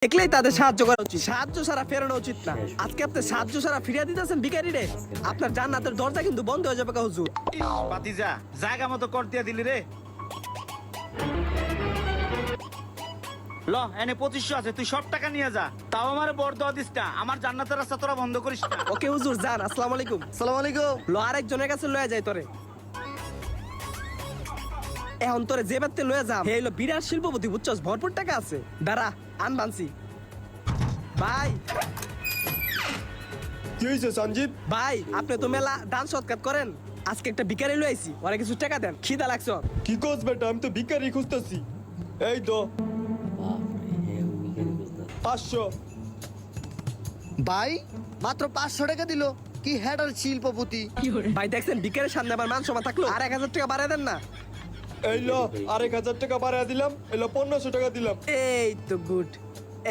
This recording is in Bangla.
দেখলেই তাদের সাহায্য করা উচিত, সাহায্য ছাড়া ফেরানো উচিত না। আজকে আপনি সাহায্য ছাড়া ফিরিয়ে দিতেছেন ভিখারি রে, আপনার জান্নাতের দরজা কিন্তু বন্ধ হয়ে যাবে হুজুর। বাতিজা জায়গা মতো করতিয়া দিলি রে। ল এনে 2500 আছে, তুই সব টাকা নিয়ে যা। তাও আমার বড় দোয়া দিস না, আমার জান্নাতের রাস্তা তোরা বন্ধ করিস না। ওকে হুজুর যান, আসসালামু আলাইকুম। সালাম আলাইকুম। ল আরেকজনের কাছে লয়ে যায় তোরে। এখন তোরে যে বাড়তে লয়ে যাম হে হলো বিরাট শিল্পপতি, বুঝছস, ভরপুর টাকা আছে। দাঁড়া আন বানছি। ভাই কি হয়েছে সঞ্জিত? ভাই আপনি তো মেলা দান সৎকার করেন, আজকে একটা ভিখারি লয়ে আইছি, ওরা কিছু টাকা দেন, খিদা লাগছে ওর। কি কোস বেটা, আমি তো ভিখারি খুঁজতেছি। এই তো 500। ভাই মাত্র 500 টাকা দিল, কি হেডার শিল্পপতি। ভাই দেখছেন ভিখারির সামনে আবার মান সম্মান থাকলো, আর 1000 টাকা বাড়ায় দেন না। এই লো 1000 টাকা বাড়ায় দিলাম, এলো 1500 টাকা দিলাম। এই তো গুড।